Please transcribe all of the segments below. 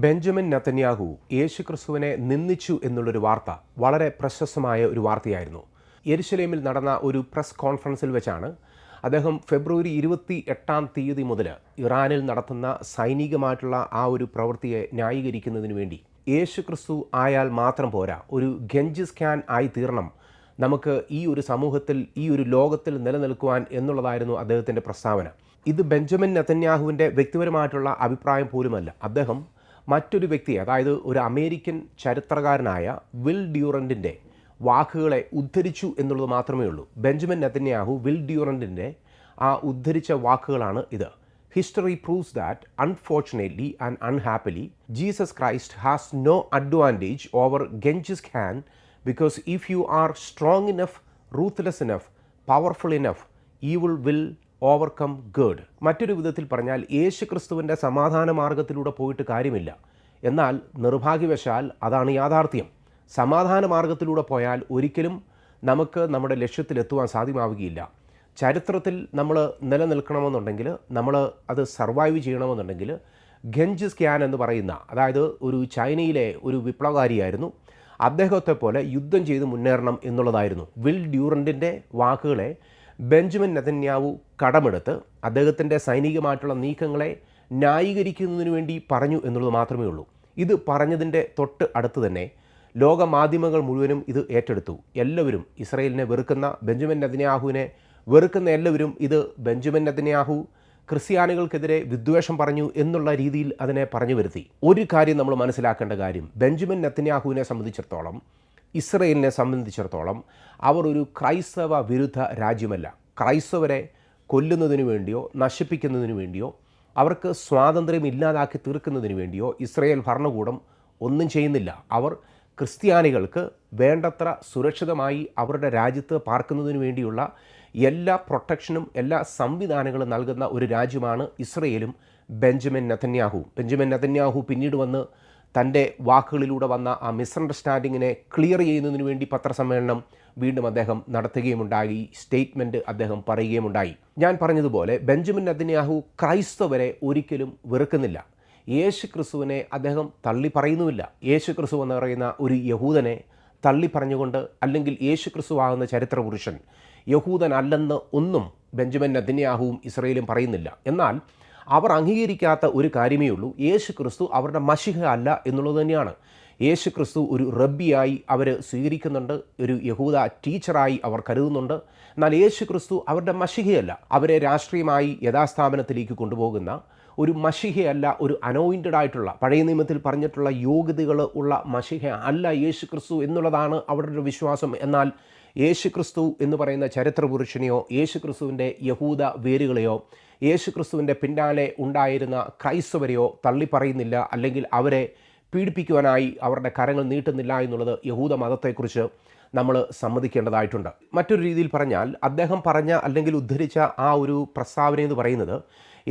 Benjamin Netanyahu യേശുക്രിസ്തുവിനെ നിന്ദിച്ചു എന്നുള്ളൊരു വാർത്ത വളരെ പ്രശസ്തമായ ഒരു വാർത്തയായിരുന്നു. യെരുശലേമിൽ നടന്ന ഒരു പ്രസ് കോൺഫറൻസിൽ വെച്ചാണ് അദ്ദേഹം ഫെബ്രുവരി 28 മുതൽ ഇറാനിൽ നടത്തുന്ന സൈനികമായിട്ടുള്ള ആ ഒരു പ്രവൃത്തിയെ ന്യായീകരിക്കുന്നതിന് വേണ്ടി യേശുക്രിസ്തു ആയാൽ മാത്രം പോരാ, ഒരു ഗെഞ്ചിസ് ഖാൻ ആയി തീരണം നമുക്ക് ഈ ഒരു സമൂഹത്തിൽ, ഈ ഒരു ലോകത്തിൽ നിലനിൽക്കുവാൻ എന്നുള്ളതായിരുന്നു അദ്ദേഹത്തിൻ്റെ പ്രസ്താവന. ഇത് ബെഞ്ചമിൻ നെതന്യാഹുവിൻ്റെ വ്യക്തിപരമായിട്ടുള്ള അഭിപ്രായം പോലുമല്ല. അദ്ദേഹം മറ്റൊരു വ്യക്തി, അതായത് ഒരു അമേരിക്കൻ ചരിത്രകാരനായ വിൽ ഡ്യൂറൻറ്റിൻ്റെ വാക്കുകളെ ഉദ്ധരിച്ചു എന്നുള്ളത് മാത്രമേ ഉള്ളൂ. ബെഞ്ചമിൻ നെതന്യാഹു വിൽ ഡ്യൂറൻറ്റിൻ്റെ ആ ഉദ്ധരിച്ച വാക്കുകളാണ് ഇത്. History proves that unfortunately and unhappily Jesus Christ has no advantage over Genghis Khan because if you are strong enough, ruthless enough, powerful enough, evil will overcome good. മറ്റൊരു വിധത്തിൽ പറഞ്ഞാൽ യേശുക്രിസ്തുവിൻ്റെ സമാധാന മാർഗത്തിലൂടെ പോയിട്ട് കാര്യമില്ല. എന്നാൽ നിർഭാഗ്യവശാൽ അതാണ് യാഥാർത്ഥ്യം. സമാധാന മാർഗത്തിലൂടെ പോയാൽ ഒരിക്കലും നമുക്ക് നമ്മുടെ ലക്ഷ്യത്തിലെത്തുവാൻ സാധ്യമാവുകയില്ല. ചരിത്രത്തിൽ നമ്മൾ നിലനിൽക്കണമെന്നുണ്ടെങ്കിൽ, നമ്മൾ അത് സർവൈവ് ചെയ്യണമെന്നുണ്ടെങ്കിൽ, ഗെഞ്ചിസ് ഖാൻ എന്ന് പറയുന്ന, അതായത് ഒരു ചൈനയിലെ ഒരു വിപ്ലവകാരിയായിരുന്നു, അദ്ദേഹത്തെ പോലെ യുദ്ധം ചെയ്ത് മുന്നേറണം എന്നുള്ളതായിരുന്നു. വിൽ ഡ്യൂറൻറ്റിൻ്റെ വാക്കുകളെ ബെഞ്ചമിൻ നെതന്യാഹു കടമെടുത്ത് അദ്ദേഹത്തിൻ്റെ സൈനികമായിട്ടുള്ള നീക്കങ്ങളെ ന്യായീകരിക്കുന്നതിന് വേണ്ടി പറഞ്ഞു എന്നുള്ളത് മാത്രമേ ഉള്ളൂ. ഇത് പറഞ്ഞതിൻ്റെ തൊട്ട് അടുത്ത് തന്നെ ലോക മാധ്യമങ്ങൾ മുഴുവനും ഇത് ഏറ്റെടുത്തു. എല്ലാവരും ഇസ്രയേലിനെ വെറുക്കുന്ന, ബെഞ്ചമിൻ നെതന്യാഹുവിനെ വെറുക്കുന്ന എല്ലാവരും ഇത് ബെഞ്ചമിൻ നെതന്യാഹു ക്രിസ്ത്യാനികൾക്കെതിരെ വിദ്വേഷം പറഞ്ഞു എന്നുള്ള രീതിയിൽ അതിനെ പറഞ്ഞു വരുത്തി. ഒരു കാര്യം നമ്മൾ മനസ്സിലാക്കേണ്ട കാര്യം, ബെഞ്ചമിൻ നെതന്യാഹുവിനെ സംബന്ധിച്ചിടത്തോളം, ഇസ്രയേലിനെ സംബന്ധിച്ചിടത്തോളം അവർ ഒരു ക്രൈസ്തവ വിരുദ്ധ രാജ്യമല്ല. ക്രൈസ്തവരെ കൊല്ലുന്നതിന് വേണ്ടിയോ നശിപ്പിക്കുന്നതിന് വേണ്ടിയോ അവർക്ക് സ്വാതന്ത്ര്യം ഇല്ലാതാക്കി തീർക്കുന്നതിന് വേണ്ടിയോ ഇസ്രയേൽ ഭരണകൂടം ഒന്നും ചെയ്യുന്നില്ല. അവർ ക്രിസ്ത്യാനികൾക്ക് വേണ്ടത്ര സുരക്ഷിതമായി അവരുടെ രാജ്യത്ത് പാർക്കുന്നതിന് വേണ്ടിയുള്ള എല്ലാ പ്രൊട്ടക്ഷനും എല്ലാ സംവിധാനങ്ങളും നൽകുന്ന ഒരു രാജ്യമാണ് ഇസ്രയേലും ബെഞ്ചമിൻ നെതന്യാഹുവും. ബെഞ്ചമിൻ നെതന്യാഹു പിന്നീട് വന്ന് തൻ്റെ വാക്കുകളിലൂടെ വന്ന ആ മിസ്അണ്ടർസ്റ്റാൻഡിങ്ങിനെ ക്ലിയർ ചെയ്യുന്നതിന് വേണ്ടി പത്രസമ്മേളനം വീണ്ടും അദ്ദേഹം നടത്തുകയുമുണ്ടായി, സ്റ്റേറ്റ്മെൻറ്റ് അദ്ദേഹം പറയുകയുമുണ്ടായി. ഞാൻ പറഞ്ഞതുപോലെ ബെഞ്ചമിൻ നെതന്യാഹു ക്രൈസ്തവരെ ഒരിക്കലും വെറുക്കുന്നില്ല. യേശു ക്രിസ്തുവിനെ അദ്ദേഹം തള്ളി പറയുന്നുമില്ല. യേശു ക്രിസ്തു എന്ന് പറയുന്ന ഒരു യഹൂദനെ തള്ളി പറഞ്ഞുകൊണ്ട്, അല്ലെങ്കിൽ യേശു ക്രിസ്തു ആകുന്ന ചരിത്രപുരുഷൻ യഹൂദനല്ലെന്ന് ഒന്നും ബെഞ്ചമിൻ നെതന്യാഹുവും ഇസ്രയേലും പറയുന്നില്ല. എന്നാൽ അവർ അംഗീകരിക്കാത്ത ഒരു കാര്യമേ ഉള്ളൂ, യേശു ക്രിസ്തു അവരുടെ മശിഹ അല്ല എന്നുള്ളത് തന്നെയാണ്. യേശു ക്രിസ്തു ഒരു റബ്ബിയായി അവർ സ്വീകരിക്കുന്നുണ്ട്, ഒരു യഹൂദ ടീച്ചറായി അവർ കരുതുന്നുണ്ട്. എന്നാൽ യേശു ക്രിസ്തു അവരുടെ മശിഹയല്ല. അവരെ രാഷ്ട്രീയമായി യഥാസ്ഥാപനത്തിലേക്ക് കൊണ്ടുപോകുന്ന ഒരു മശിഹയല്ല, ഒരു അനോയിൻറ്റഡ് ആയിട്ടുള്ള, പഴയ നിയമത്തിൽ പറഞ്ഞിട്ടുള്ള യോഗ്യതകൾ ഉള്ള മശിഹ അല്ല യേശു ക്രിസ്തു എന്നുള്ളതാണ് അവരുടെ ഒരു വിശ്വാസം. എന്നാൽ യേശു ക്രിസ്തു എന്ന് പറയുന്ന ചരിത്രപുരുഷനെയോ യേശു ക്രിസ്തുവിൻ്റെ യഹൂദ വേരുകളെയോ യേശു ക്രിസ്തുവിൻ്റെ പിന്നാലെ ഉണ്ടായിരുന്ന ക്രൈസ്തവരെയോ തള്ളിപ്പറയുന്നില്ല, അല്ലെങ്കിൽ അവരെ പീഡിപ്പിക്കുവാനായി അവരുടെ കരങ്ങൾ നീട്ടുന്നില്ല എന്നുള്ളത് യഹൂദ മതത്തെക്കുറിച്ച് നമ്മൾ സമ്മതിക്കേണ്ടതായിട്ടുണ്ട്. മറ്റൊരു രീതിയിൽ പറഞ്ഞാൽ, അദ്ദേഹം പറഞ്ഞ അല്ലെങ്കിൽ ഉദ്ധരിച്ച ആ ഒരു പ്രസ്താവന എന്ന് പറയുന്നത്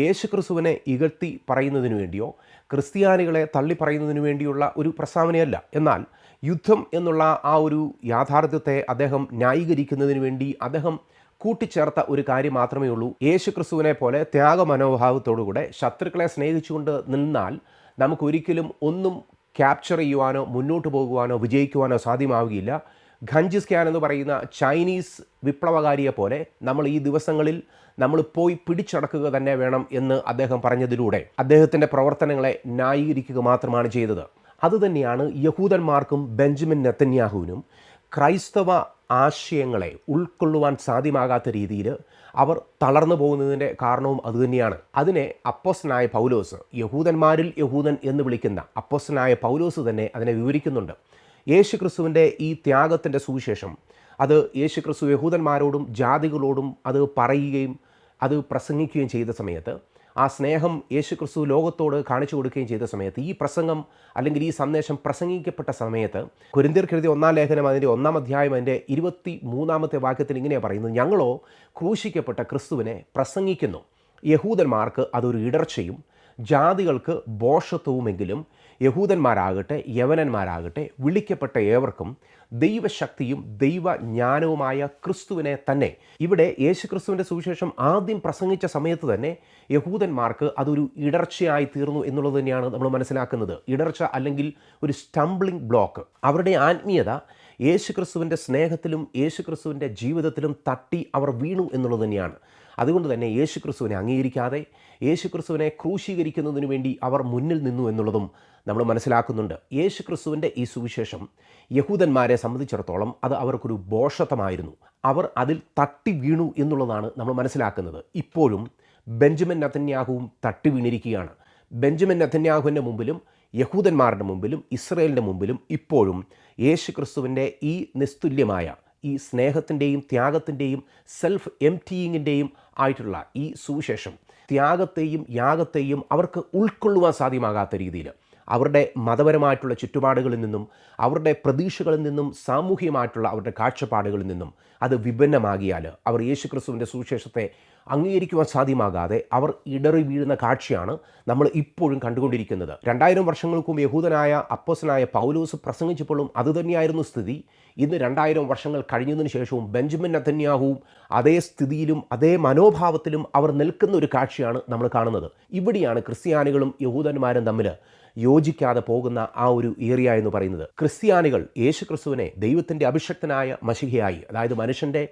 യേശു ക്രിസ്തുവിനെ ഇകഴ്ത്തി പറയുന്നതിന് വേണ്ടിയോ ക്രിസ്ത്യാനികളെ തള്ളി പറയുന്നതിന് വേണ്ടിയുള്ള ഒരു പ്രസ്താവനയല്ല. എന്നാൽ യുദ്ധം എന്നുള്ള ആ ഒരു യാഥാർത്ഥ്യത്തെ അദ്ദേഹം ന്യായീകരിക്കുന്നതിന് വേണ്ടി അദ്ദേഹം കൂട്ടിച്ചേർത്ത ഒരു കാര്യം മാത്രമേ ഉള്ളൂ. യേശു ക്രിസ്തുവിനെ പോലെ ത്യാഗമനോഭാവത്തോടുകൂടെ ശത്രുക്കളെ സ്നേഹിച്ചുകൊണ്ട് നിന്നാൽ നമുക്കൊരിക്കലും ഒന്നും ക്യാപ്ചർ ചെയ്യുവാനോ മുന്നോട്ട് പോകുവാനോ വിജയിക്കുവാനോ സാധ്യമാവുകയില്ല. ഗെഞ്ചിസ് ഖാൻ എന്ന് പറയുന്ന ചൈനീസ് വിപ്ലവകാരിയെ പോലെ നമ്മൾ ഈ ദിവസങ്ങളിൽ നമ്മൾ പോയി പിടിച്ചടക്കുക തന്നെ വേണം എന്ന് അദ്ദേഹം പറഞ്ഞതിലൂടെ അദ്ദേഹത്തിൻ്റെ പ്രവർത്തനങ്ങളെ ന്യായീകരിക്കുക മാത്രമാണ് ചെയ്തത്. അതുതന്നെയാണ് യഹൂദന്മാർക്കും ബെഞ്ചമിൻ നെതന്യാഹുവിനും ക്രൈസ്തവ ആശയങ്ങളെ ഉൾക്കൊള്ളുവാൻ സാധ്യമാകാത്ത രീതിയിൽ അവർ തളർന്നു പോകുന്നതിൻ്റെ കാരണവും അതുതന്നെയാണ്. അതിനെ അപ്പോസ്തലനായ പൗലോസ്, യഹൂദന്മാരിൽ യഹൂദൻ എന്ന് വിളിക്കുന്ന അപ്പോസ്തലനായ പൗലോസ് തന്നെ അതിനെ വിവരിക്കുന്നുണ്ട്. യേശു ക്രിസ്തുവിൻ്റെ ഈ ത്യാഗത്തിൻ്റെ സുവിശേഷം അത് യേശു ക്രിസ്തു യഹൂദന്മാരോടും ജാതികളോടും അത് പറയുകയും അത് പ്രസംഗിക്കുകയും ചെയ്ത സമയത്ത്, ആ സ്നേഹം യേശു ക്രിസ്തു ലോകത്തോട് കാണിച്ചു കൊടുക്കുകയും ചെയ്ത സമയത്ത്, ഈ പ്രസംഗം അല്ലെങ്കിൽ ഈ സന്ദേശം പ്രസംഗിക്കപ്പെട്ട സമയത്ത്, കൊരിന്ത്യർക്കെഴുതിയ 1-ാം ലേഖനം അതിൻ്റെ 1-ാം അധ്യായം അതിൻ്റെ 23-ാമത്തെ വാക്യത്തിൽ ഇങ്ങനെയാണ് പറയുന്നത്: ഞങ്ങളോ ക്രൂശിക്കപ്പെട്ട ക്രിസ്തുവിനെ പ്രസംഗിക്കുന്നു. യഹൂദന്മാർക്ക് അതൊരു ഇടർച്ചയും ജാതികൾക്ക് ഭോഷത്വവുമെങ്കിലും യഹൂദന്മാരാകട്ടെ യവനന്മാരാകട്ടെ വിളിക്കപ്പെട്ട ഏവർക്കും ദൈവശക്തിയും ദൈവജ്ഞാനവുമായ ക്രിസ്തുവിനെ തന്നെ. ഇവിടെ യേശുക്രിസ്തുവിൻ്റെ സുവിശേഷം ആദ്യം പ്രസംഗിച്ച സമയത്ത് തന്നെ യഹൂദന്മാർക്ക് അതൊരു ഇടർച്ചയായി തീർന്നു എന്നുള്ളത് തന്നെയാണ് നമ്മൾ മനസ്സിലാക്കുന്നത്. ഇടർച്ച അല്ലെങ്കിൽ ഒരു സ്റ്റംബ്ലിംഗ് ബ്ലോക്ക്. അവരുടെ ആത്മീയത യേശുക്രിസ്തുവിൻ്റെ സ്നേഹത്തിലും യേശുക്രിസ്തുവിൻ്റെ ജീവിതത്തിലും തട്ടി അവർ വീണു എന്നുള്ളത് തന്നെയാണ്. അതുകൊണ്ട് തന്നെ യേശുക്രിസ്തുവിനെ അംഗീകരിക്കാതെ യേശുക്രിസ്തുവിനെ ക്രൂശീകരിക്കുന്നതിന് വേണ്ടി അവർ മുന്നിൽ നിന്നു എന്നുള്ളതും നമ്മൾ മനസ്സിലാക്കുന്നുണ്ട്. യേശുക്രിസ്തുവിൻ്റെ ഈ സുവിശേഷം യഹൂദന്മാരെ സംബന്ധിച്ചിടത്തോളം അത് അവർക്കൊരു ഭോഷത്വമായിരുന്നു. അവർ അതിൽ തട്ടി വീണു എന്നുള്ളതാണ് നമ്മൾ മനസ്സിലാക്കുന്നത്. ഇപ്പോഴും ബെഞ്ചമിൻ നെതന്യാഹുവും തട്ടി വീണിരിക്കുകയാണ്. ബെഞ്ചമിൻ നെതന്യാഹുവിൻ്റെ മുമ്പിലും യഹൂദന്മാരുടെ മുമ്പിലും ഇസ്രയേലിൻ്റെ മുമ്പിലും ഇപ്പോഴും യേശുക്രിസ്തുവിൻ്റെ ഈ നിസ്തുല്യമായ ഈ സ്നേഹത്തിൻ്റെയും ത്യാഗത്തിൻ്റെയും സെൽഫ് എംപ്റ്റിയിങ്ങിൻ്റെയും ആയിട്ടുള്ള ഈ സുവിശേഷം ത്യാഗത്തെയും യാഗത്തെയും അവർക്ക് ഉൾക്കൊള്ളുവാൻ സാധ്യമാകാത്ത രീതിയിൽ അവരുടെ മതപരമായിട്ടുള്ള ചുറ്റുപാടുകളിൽ നിന്നും അവരുടെ പ്രതീക്ഷകളിൽ നിന്നും സാമൂഹികമായിട്ടുള്ള അവരുടെ കാഴ്ചപ്പാടുകളിൽ നിന്നും അത് വിഭിന്നമാകിയാൽ അവർ യേശുക്രിസ്തുവിൻ്റെ സുവിശേഷത്തെ അംഗീകരിക്കുവാൻ സാധ്യമാകാതെ അവർ ഇടറി വീഴുന്ന കാഴ്ചയാണ് നമ്മൾ ഇപ്പോഴും കണ്ടുകൊണ്ടിരിക്കുന്നത്. 2000 വർഷങ്ങൾക്ക് മുമ്പ് യഹൂദനായ അപ്പോസ്തലനായ പൗലോസ് പ്രസംഗിച്ചപ്പോഴും അതുതന്നെയായിരുന്നു സ്ഥിതി. ഇന്ന് 2000 വർഷങ്ങൾ കഴിഞ്ഞതിന് ശേഷവും ബെഞ്ചമിൻ നെതന്യാഹുവും അതേ സ്ഥിതിയിലും അതേ മനോഭാവത്തിലും അവർ നിൽക്കുന്ന ഒരു കാഴ്ചയാണ് നമ്മൾ കാണുന്നത്. ഇവിടെയാണ് ക്രിസ്ത്യാനികളും യഹൂദന്മാരും തമ്മിൽ യോജിക്കാതെ പോകുന്ന ആ ഒരു ഏരിയ എന്ന് പറയുന്നത്. ക്രിസ്ത്യാനികൾ യേശുക്രിസ്തുവിനെ ദൈവത്തിൻ്റെ അഭിഷിക്തനായ മശിഹയായി, അതായത് മനുഷ്യൻ്റെ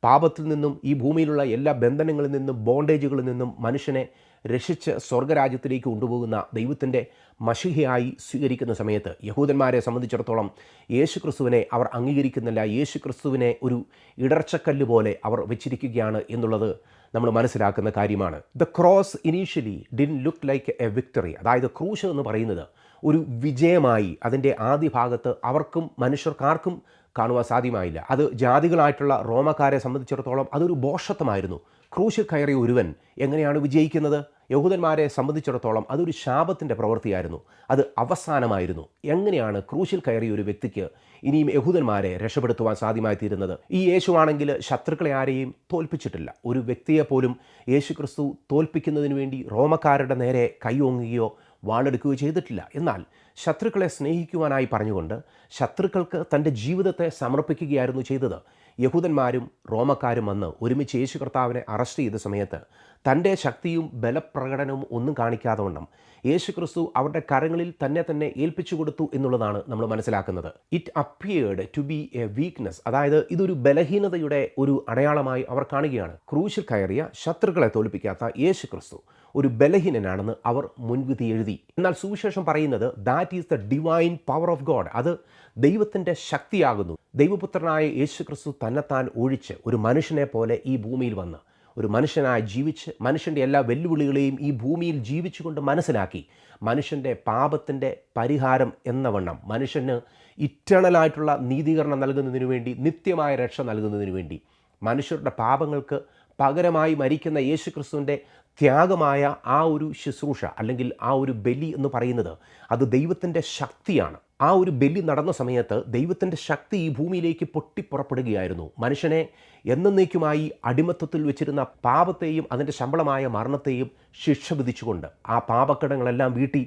പാപത്തിൽ നിന്നും ഈ ഭൂമിയിലുള്ള എല്ലാ ബന്ധനങ്ങളിൽ നിന്നും ബോണ്ടേജുകളിൽ നിന്നും മനുഷ്യനെ രക്ഷിച്ച് സ്വർഗരാജ്യത്തിലേക്ക് കൊണ്ടുപോകുന്ന ദൈവത്തിൻ്റെ മശിഹയായി സ്വീകരിക്കുന്ന സമയത്ത് യഹൂദന്മാരെ സംബന്ധിച്ചിടത്തോളം യേശുക്രിസ്തുവിനെ അവർ അംഗീകരിക്കുന്നില്ല. യേശുക്രിസ്തുവിനെ ഒരു ഇടർച്ചക്കല്ല് പോലെ അവർ വെച്ചിരിക്കുകയാണ് എന്നുള്ളത് നമ്മൾ മനസ്സിലാക്കുന്ന കാര്യമാണ്. The cross initially didn't look like A victory. അതായത് ക്രൂശ് എന്ന് പറയുന്നത് ഒരു വിജയമായി അതിൻ്റെ ആദ്യ ഭാഗത്ത് അവർക്കും മനുഷ്യർക്കാർക്കും കാണുവാൻ സാധ്യമായില്ല. അത് ജാതികളായിട്ടുള്ള റോമക്കാരെ സംബന്ധിച്ചിടത്തോളം അതൊരു ഭോഷത്വമായിരുന്നു. ക്രൂശിൽ കയറിയ ഒരുവൻ എങ്ങനെയാണ് വിജയിക്കുന്നത്? യഹൂദന്മാരെ സംബന്ധിച്ചിടത്തോളം അതൊരു ശാപത്തിൻ്റെ പ്രവൃത്തിയായിരുന്നു. അത് അവസാനമായിരുന്നു. എങ്ങനെയാണ് ക്രൂശിൽ കയറിയ ഒരു വ്യക്തിക്ക് ഇനിയും യഹൂദന്മാരെ രക്ഷപ്പെടുത്തുവാൻ സാധ്യമായി തീരുന്നത്? ഈ യേശുവാണെങ്കിൽ ശത്രുക്കളെ ആരെയും തോൽപ്പിച്ചിട്ടില്ല. ഒരു വ്യക്തിയെ പോലും യേശുക്രിസ്തു തോൽപ്പിക്കുന്നതിന് വേണ്ടി റോമക്കാരുടെ നേരെ കൈയോങ്ങുകയോ വാളെടുക്കുകയോ ചെയ്തിട്ടില്ല. എന്നാൽ ശത്രുക്കളെ സ്നേഹിക്കുവാനായി പറഞ്ഞുകൊണ്ട് ശത്രുക്കൾക്ക് തൻ്റെ ജീവിതത്തെ സമർപ്പിക്കുകയായിരുന്നു ചെയ്തത്. യഹൂദന്മാരും റോമക്കാരും വന്ന് ഒരുമിച്ച് യേശു കർത്താവിനെ അറസ്റ്റ് ചെയ്ത സമയത്ത് തൻ്റെ ശക്തിയും ബലപ്രകടനവും ഒന്നും കാണിക്കാതെ വണ്ണം യേശുക്രിസ്തു അവരുടെ കരങ്ങളിൽ തന്നെ ഏൽപ്പിച്ചു കൊടുത്തു എന്നുള്ളതാണ് നമ്മൾ മനസ്സിലാക്കുന്നത്. It appeared to be a weakness. അതായത് ഇതൊരു ബലഹീനതയുടെ ഒരു അടയാളമായി അവർ കാണുകയാണ്. ക്രൂശിൽ കയറിയ ശത്രുക്കളെ തോൽപ്പിക്കാത്ത യേശുക്രിസ്തു ഒരു ബലഹീനനാണെന്ന് അവർ മുൻവിധി എഴുതി. എന്നാൽ സുവിശേഷം പറയുന്നത് that is the divine power of God. അത് ദൈവത്തിൻ്റെ ശക്തിയാകുന്നു. ദൈവപുത്രനായ യേശുക്രിസ്തു തന്നെത്താൻ ഒഴിച്ച് ഒരു മനുഷ്യനെ പോലെ ഈ ഭൂമിയിൽ വന്ന് ഒരു മനുഷ്യനായി ജീവിച്ച് മനുഷ്യൻ്റെ എല്ലാ വെല്ലുവിളികളെയും ഈ ഭൂമിയിൽ ജീവിച്ചുകൊണ്ട് മനസ്സിലാക്കി മനുഷ്യൻ്റെ പാപത്തിൻ്റെ പരിഹാരം എന്ന വണ്ണം മനുഷ്യന് ഇറ്റേണലായിട്ടുള്ള നീതീകരണം നൽകുന്നതിനു വേണ്ടി, നിത്യമായ രക്ഷ നൽകുന്നതിനു വേണ്ടി, മനുഷ്യരുടെ പാപങ്ങൾക്ക് പകരമായി മരിക്കുന്ന യേശുക്രിസ്തുവിൻ്റെ ത്യാഗമായ ആ ഒരു ശുശ്രൂഷ അല്ലെങ്കിൽ ആ ഒരു ബലി എന്ന് പറയുന്നത് അത് ദൈവത്തിൻ്റെ ശക്തിയാണ്. ആ ഒരു ബലി നടന്ന സമയത്ത് ദൈവത്തിൻ്റെ ശക്തി ഈ ഭൂമിയിലേക്ക് പൊട്ടിപ്പുറപ്പെടുകയായിരുന്നു. മനുഷ്യനെ എന്നേക്കുമായി അടിമത്തത്തിൽ വെച്ചിരുന്ന പാപത്തെയും അതിൻ്റെ ശമ്പളമായ മരണത്തെയും ശിക്ഷ വിധിച്ചുകൊണ്ട് ആ പാപക്കടങ്ങളെല്ലാം വീട്ടി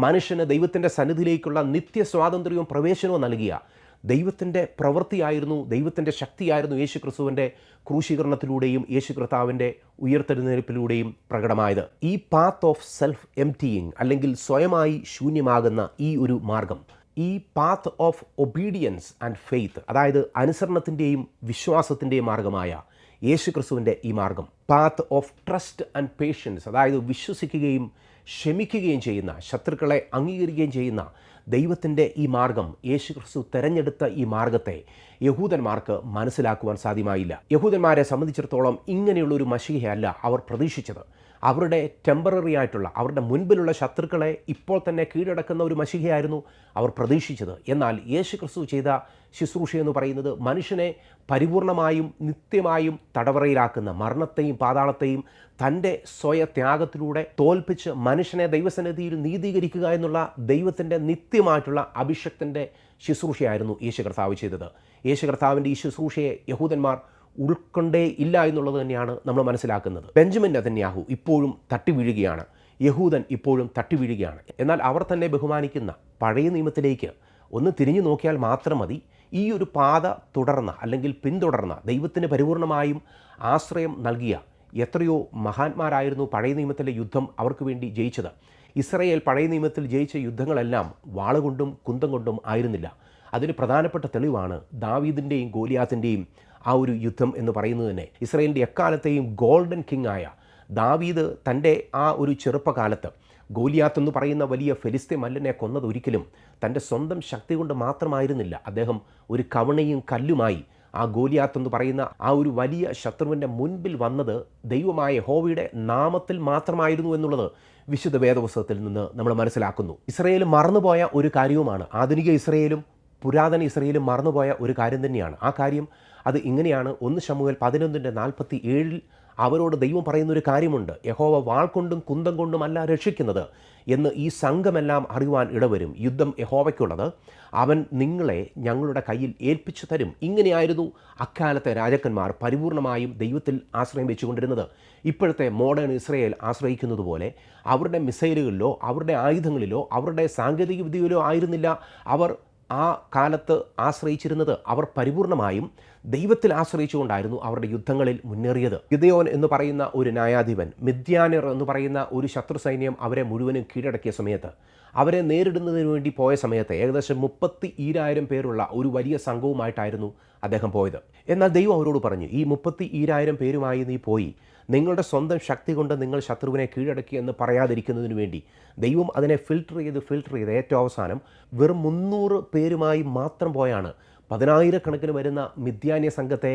മനുഷ്യന് ദൈവത്തിൻ്റെ സന്നിധിയിലേക്കുള്ള നിത്യസ്വാതന്ത്ര്യവും പ്രവേശനവും നൽകിയ ദൈവത്തിൻ്റെ പ്രവൃത്തിയായിരുന്നു, ദൈവത്തിൻ്റെ ശക്തിയായിരുന്നു യേശുക്രിസ്തുവിൻ്റെ ക്രൂശീകരണത്തിലൂടെയും യേശു കർത്താവിൻ്റെ ഉയർത്തെഴുന്നേൽപ്പിലൂടെയും പ്രകടമായത്. ഈ പാത്ത് ഓഫ് സെൽഫ് എംപ്റ്റിയിങ് അല്ലെങ്കിൽ സ്വയമായി ശൂന്യമാകുന്ന ഈ ഒരു മാർഗം, ഈ path of obedience and faith, അതായത് അനുസരണത്തിൻ്റെയും വിശ്വാസത്തിൻ്റെയും മാർഗമായ യേശുക്രിസ്തുവിൻ്റെ ഈ മാർഗം, path of trust and patience, അതായത് വിശ്വസിക്കുകയും ക്ഷമിക്കുകയും ചെയ്യുന്ന, ശത്രുക്കളെ അംഗീകരിക്കുകയും ചെയ്യുന്ന ദൈവത്തിൻ്റെ ഈ മാർഗം, യേശുക്രിസ്തു തെരഞ്ഞെടുത്ത ഈ മാർഗത്തെ യഹൂദന്മാർക്ക് മനസ്സിലാക്കുവാൻ സാധ്യമായില്ല. യഹൂദന്മാരെ സംബന്ധിച്ചിടത്തോളം ഇങ്ങനെയുള്ളൊരു മശീഹയല്ല അവർ പ്രതീക്ഷിച്ചത്. അവരുടെ ടെമ്പററി ആയിട്ടുള്ള അവരുടെ മുൻപിലുള്ള ശത്രുക്കളെ ഇപ്പോൾ തന്നെ കീഴടക്കുന്ന ഒരു മശീഹയായിരുന്നു അവർ പ്രതീക്ഷിച്ചത്. എന്നാൽ യേശുക്രിസ്തു ചെയ്ത ശുശ്രൂഷ എന്ന് പറയുന്നത് മനുഷ്യനെ പരിപൂർണമായും നിത്യമായും തടവറയിലാക്കുന്ന, മരണത്തെയും പാതാളത്തെയും തൻ്റെ സ്വയത്യാഗത്തിലൂടെ തോൽപ്പിച്ച് മനുഷ്യനെ ദൈവസന്നിധിയിൽ നീതീകരിക്കുക എന്നുള്ള ദൈവത്തിൻ്റെ നിത്യമായിട്ടുള്ള അഭിഷക്തൻ്റെ ശുശ്രൂഷയായിരുന്നു യേശു കർത്താവ് ചെയ്തത്. യേശു കർത്താവിൻ്റെ ഈ ശുശ്രൂഷയെ യഹൂദന്മാർ ഉൾക്കൊണ്ടേ ഇല്ല എന്നുള്ളത് തന്നെയാണ് നമ്മൾ മനസ്സിലാക്കുന്നത്. ബെഞ്ചമിൻ നെതന്യാഹു ഇപ്പോഴും തട്ടി വീഴുകയാണ്. യഹൂദൻ ഇപ്പോഴും തട്ടിവീഴുകയാണ്. എന്നാൽ അവർ തന്നെ ബഹുമാനിക്കുന്ന പഴയ നിയമത്തിലേക്ക് ഒന്ന് തിരിഞ്ഞു നോക്കിയാൽ മാത്രം മതി ഈ ഒരു പാത തുടർന്ന അല്ലെങ്കിൽ പിന്തുടർന്ന ദൈവത്തിന് പരിപൂർണമായും ആശ്രയം നൽകിയ എത്രയോ മഹാന്മാരായിരുന്നു പഴയ നിയമത്തിലെ യുദ്ധം അവർക്ക് വേണ്ടി ജയിച്ചത്. ഇസ്രായേൽ പഴയ നിയമത്തിൽ ജയിച്ച യുദ്ധങ്ങളെല്ലാം വാളുകൊണ്ടും കുന്തം കൊണ്ടും ആയിരുന്നില്ല. അതിന് പ്രധാനപ്പെട്ട തെളിവാണ് ദാവീദിൻ്റെയും ഗോലിയാത്തിൻ്റെയും ആ ഒരു യുദ്ധം എന്ന് പറയുന്നത് തന്നെ. ഇസ്രായേലിൻ്റെ എക്കാലത്തെയും ഗോൾഡൻ കിങ് ആയ ദാവീദ് തൻ്റെ ആ ഒരു ചെറുപ്പകാലത്ത് ഗോലിയാത്ത് എന്ന് പറയുന്ന വലിയ ഫെലിസ്ത്യ മല്ലനെ കൊന്നത് ഒരിക്കലും തൻ്റെ സ്വന്തം ശക്തി കൊണ്ട് മാത്രമായിരുന്നില്ല. അദ്ദേഹം ഒരു കവണയും കല്ലുമായി ആ ഗോലിയാത്ത് എന്ന് പറയുന്ന ആ ഒരു വലിയ ശത്രുവിൻ്റെ മുൻപിൽ വന്നത് ദൈവമായ യഹോവയുടെ നാമത്തിൽ മാത്രമായിരുന്നു എന്നുള്ളത് വിശുദ്ധ വേദപുസ്തകത്തിൽ നിന്ന് നമ്മൾ മനസ്സിലാക്കുന്നു. ഇസ്രായേൽ മറന്നുപോയ ഒരു കാര്യവുമാണ്. ആധുനിക ഇസ്രായേലും പുരാതന ഇസ്രായേലും മറന്നുപോയ ഒരു കാര്യം തന്നെയാണ്. ആ കാര്യം അത് ഇങ്ങനെയാണ്. 1 ശമൂവേൽ 11:47 അവരോട് ദൈവം പറയുന്നൊരു കാര്യമുണ്ട്. യഹോവ വാൾ കൊണ്ടും കുന്തം കൊണ്ടുമല്ല രക്ഷിക്കുന്നത് എന്ന് ഈ സംഘമെല്ലാം അറിയുവാൻ ഇടവരും. യുദ്ധം യഹോവയ്ക്കുള്ളത്, അവൻ നിങ്ങളെ ഞങ്ങളുടെ കയ്യിൽ ഏൽപ്പിച്ചു തരും. ഇങ്ങനെയായിരുന്നു അക്കാലത്തെ രാജാക്കന്മാർ പരിപൂർണമായും ദൈവത്തിൽ ആശ്രയം വെച്ചുകൊണ്ടിരുന്നത്. ഇപ്പോഴത്തെ മോഡേൺ ഇസ്രായേൽ ആശ്രയിക്കുന്നത് പോലെ അവരുടെ മിസൈലുകളിലോ അവരുടെ ആയുധങ്ങളിലോ അവരുടെ സാങ്കേതിക വിദ്യയിലോ ആയിരുന്നില്ല അവർ ആ കാലത്ത് ആശ്രയിച്ചിരുന്നത്. അവർ പരിപൂർണമായും ദൈവത്തിൽ ആശ്രയിച്ചുകൊണ്ടായിരുന്നു അവരുടെ യുദ്ധങ്ങളിൽ മുന്നേറിയത്. ഗിദെയോൻ എന്ന് പറയുന്ന ഒരു ന്യായാധിപൻ മിദ്യാന്യർ എന്ന് പറയുന്ന ഒരു ശത്രു സൈന്യം അവരെ മുഴുവനും കീഴടക്കിയ സമയത്ത്, അവരെ നേരിടുന്നതിന് വേണ്ടി പോയ സമയത്ത് ഏകദേശം 32,000 പേരുള്ള ഒരു വലിയ സംഘവുമായിട്ടായിരുന്നു അദ്ദേഹം പോയത്. എന്നാൽ ദൈവം അവരോട് പറഞ്ഞു, ഈ 32,000 പേരുമായി നീ പോയി നിങ്ങളുടെ സ്വന്തം ശക്തി കൊണ്ട് നിങ്ങൾ ശത്രുവിനെ കീഴടക്കി എന്ന് പറയാതിരിക്കുന്നതിന് വേണ്ടി ദൈവം അതിനെ ഫിൽട്ടർ ചെയ്ത് ഏറ്റവും അവസാനം വെറും 300 പേരുമായി മാത്രം പോയാണ് 10,000 വരുന്ന മിദ്യാന്യ സംഘത്തെ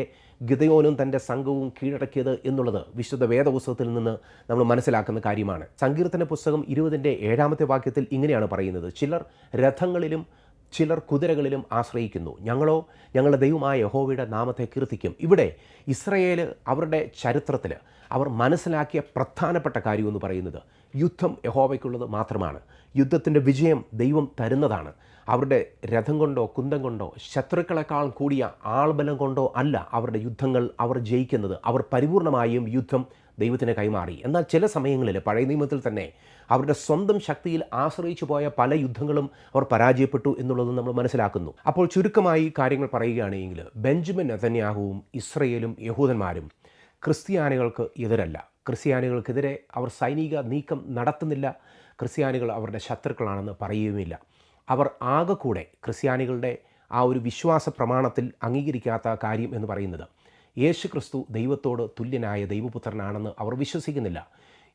ഗിദെയോനും തൻ്റെ സംഘവും കീഴടക്കിയത് എന്നുള്ളത് വിശുദ്ധ വേദപുസ്തകത്തിൽ നിന്ന് നമ്മൾ മനസ്സിലാക്കുന്ന കാര്യമാണ്. സങ്കീർത്തന പുസ്തകം 20-7 വാക്യത്തിൽ ഇങ്ങനെയാണ് പറയുന്നത്, ചിലർ രഥങ്ങളിലും ചിലർ കുതിരകളിലും ആശ്രയിക്കുന്നു, ഞങ്ങളോ ഞങ്ങളുടെ ദൈവമായ യഹോവയുടെ നാമത്തെ കീർത്തിക്കും. ഇവിടെ ഇസ്രായേൽ അവരുടെ ചരിത്രത്തിൽ അവർ മനസ്സിലാക്കിയ പ്രധാനപ്പെട്ട കാര്യമെന്ന് പറയുന്നത് യുദ്ധം യഹോവയ്ക്കുള്ളത് മാത്രമാണ്. യുദ്ധത്തിൻ്റെ വിജയം ദൈവം തരുന്നതാണ്. അവരുടെ രഥം കൊണ്ടോ കുന്തം കൊണ്ടോ ശത്രുക്കളെക്കാൾ കൂടിയ ആൾബലം കൊണ്ടോ അല്ല അവരുടെ യുദ്ധങ്ങൾ അവർ ജയിക്കുന്നത്. അവർ പരിപൂർണമായും യുദ്ധം ദൈവത്തിന് കൈമാറി. എന്നാൽ ചില സമയങ്ങളിൽ പഴയ നിയമത്തിൽ തന്നെ അവരുടെ സ്വന്തം ശക്തിയിൽ ആശ്രയിച്ചു പോയ പല യുദ്ധങ്ങളും അവർ പരാജയപ്പെട്ടു എന്നുള്ളത് നമ്മൾ മനസ്സിലാക്കുന്നു. അപ്പോൾ ചുരുക്കമായി കാര്യങ്ങൾ പറയുകയാണെങ്കിൽ ബെഞ്ചമിൻ നെതന്യാഹുവും ഇസ്രയേലും യഹൂദന്മാരും ക്രിസ്ത്യാനികൾക്ക് എതിരല്ല. ക്രിസ്ത്യാനികൾക്കെതിരെ അവർ സൈനിക നീക്കം നടത്തുന്നില്ല. ക്രിസ്ത്യാനികൾ അവരുടെ ശത്രുക്കളാണെന്ന് പറയുകയുമില്ല. അവർ ആകെ കൂടെ ക്രിസ്ത്യാനികളുടെ ആ ഒരു വിശ്വാസ പ്രമാണത്തിൽ അംഗീകരിക്കാത്ത കാര്യം എന്ന് പറയുന്നത് യേശു ക്രിസ്തു ദൈവത്തോട് തുല്യനായ ദൈവപുത്രനാണെന്ന് അവർ വിശ്വസിക്കുന്നില്ല.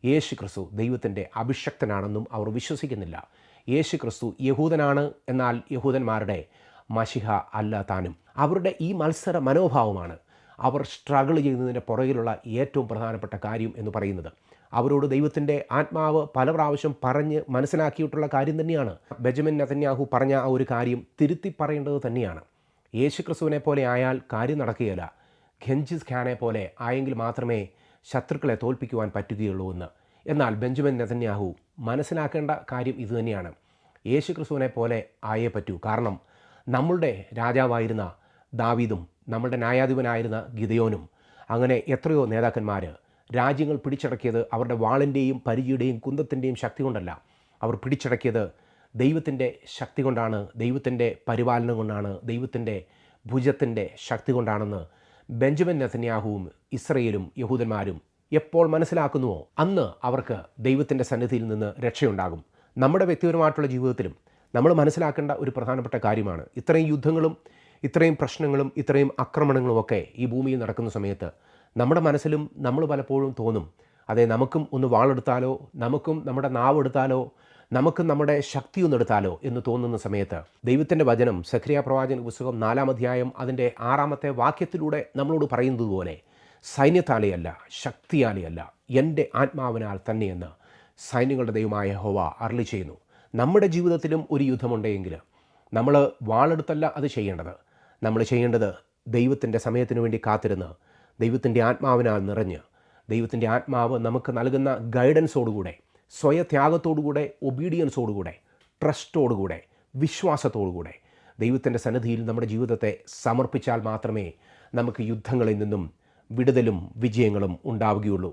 യേശു ക്രിസ്തു ദൈവത്തിൻ്റെ അഭിഷക്തനാണെന്നും അവർ വിശ്വസിക്കുന്നില്ല. യേശു ക്രിസ്തു യഹൂദനാണ്, എന്നാൽ യഹൂദന്മാരുടെ മശിഹ അല്ല താനും. അവരുടെ ഈ മത്സര മനോഭാവമാണ് അവർ സ്ട്രഗിൾ ചെയ്യുന്നതിൻ്റെ പുറകിലുള്ള ഏറ്റവും പ്രധാനപ്പെട്ട കാര്യം എന്ന് പറയുന്നത്. അവരോട് ദൈവത്തിൻ്റെ ആത്മാവ് പല പ്രാവശ്യം പറഞ്ഞ് മനസ്സിലാക്കിയിട്ടുള്ള കാര്യം തന്നെയാണ്. ബെഞ്ചമിൻ നെതന്യാഹു പറഞ്ഞ ആ ഒരു കാര്യം തിരുത്തി പറയേണ്ടത് തന്നെയാണ്. യേശു ക്രിസ്തുവിനെ പോലെ ആയാൽ കാര്യം നടക്കുകയില്ല. ഖെഞ്ചിസ് ഖാനെ പോലെ ആയെങ്കിൽ മാത്രമേ ശത്രുക്കളെ തോൽപ്പിക്കുവാൻ പറ്റുകയുള്ളൂ എന്ന്. എന്നാൽ ബെഞ്ചമിൻ നെതന്യാഹു മനസ്സിലാക്കേണ്ട കാര്യം ഇതുതന്നെയാണ്. യേശു ക്രിസ്തുവിനെ പോലെ ആയേ പറ്റൂ. കാരണം നമ്മളുടെ രാജാവായിരുന്ന ദാവീദും നമ്മളുടെ ന്യായാധിപനായിരുന്ന ഗിദെയോനും അങ്ങനെ എത്രയോ നേതാക്കന്മാർ രാജ്യങ്ങൾ പിടിച്ചടക്കിയത് അവരുടെ വാളിൻ്റെയും പരിചയുടെയും കുന്തത്തിൻ്റെയും ശക്തി കൊണ്ടല്ല. അവർ പിടിച്ചടക്കിയത് ദൈവത്തിൻ്റെ ശക്തി കൊണ്ടാണ്, ദൈവത്തിൻ്റെ പരിപാലനം കൊണ്ടാണ്, ദൈവത്തിൻ്റെ ഭുജത്തിൻ്റെ ശക്തി കൊണ്ടാണെന്ന് ബെഞ്ചമിൻ നെതന്യാഹുവും ഇസ്രയേലും യഹൂദന്മാരും എപ്പോൾ മനസ്സിലാക്കുന്നുവോ അന്ന് അവർക്ക് ദൈവത്തിൻ്റെ സന്നിധിയിൽ നിന്ന് രക്ഷയുണ്ടാകും. നമ്മുടെ വ്യക്തിപരമായിട്ടുള്ള ജീവിതത്തിലും നമ്മൾ മനസ്സിലാക്കേണ്ട ഒരു പ്രധാനപ്പെട്ട കാര്യമാണ്, ഇത്രയും യുദ്ധങ്ങളും ഇത്രയും പ്രശ്നങ്ങളും ഇത്രയും ആക്രമണങ്ങളുമൊക്കെ ഈ ഭൂമിയിൽ നടക്കുന്ന സമയത്ത് നമ്മുടെ മനസ്സിലും നമ്മൾ പലപ്പോഴും തോന്നും, അതെ നമുക്കും ഒന്ന് വാളെടുത്താലോ, നമുക്കും നമ്മുടെ നാവ് എടുത്താലോ, നമുക്കും നമ്മുടെ ശക്തി ഒന്നെടുത്താലോ എന്ന് തോന്നുന്ന സമയത്ത് ദൈവത്തിൻ്റെ വചനം സഖറിയ പ്രവാചകന്റെ പുസ്തകം 4-ാം അധ്യായം അതിൻ്റെ 6-ാമത്തെ വാക്യത്തിലൂടെ നമ്മളോട് പറയുന്നത് പോലെ സൈന്യത്താലെയല്ല ശക്തിയാലെയല്ല എൻ്റെ ആത്മാവിനാൽ തന്നെയെന്ന് സൈന്യങ്ങളുടെ ദൈവമായ യഹോവ അരുളി ചെയ്യുന്നു. നമ്മുടെ ജീവിതത്തിലും ഒരു യുദ്ധമുണ്ടെങ്കിൽ നമ്മൾ വാളെടുത്തല്ല അത് ചെയ്യേണ്ടത്. നമ്മൾ ചെയ്യേണ്ടത് ദൈവത്തിൻ്റെ സമയത്തിനു വേണ്ടി കാത്തിരുന്ന് ദൈവത്തിൻ്റെ ആത്മാവിനാൽ നിറഞ്ഞ് ദൈവത്തിൻ്റെ ആത്മാവ് നമുക്ക് നൽകുന്ന ഗൈഡൻസോടുകൂടെ, സ്വയത്യാഗത്തോടുകൂടെ, ഒബീഡിയൻസോടുകൂടെ, ട്രസ്റ്റോടുകൂടെ, വിശ്വാസത്തോടുകൂടെ ദൈവത്തിൻ്റെ സന്നിധിയിൽ നമ്മുടെ ജീവിതത്തെ സമർപ്പിച്ചാൽ മാത്രമേ നമുക്ക് യുദ്ധങ്ങളിൽ നിന്നും വിടുതലും വിജയങ്ങളും ഉണ്ടാവുകയുള്ളൂ.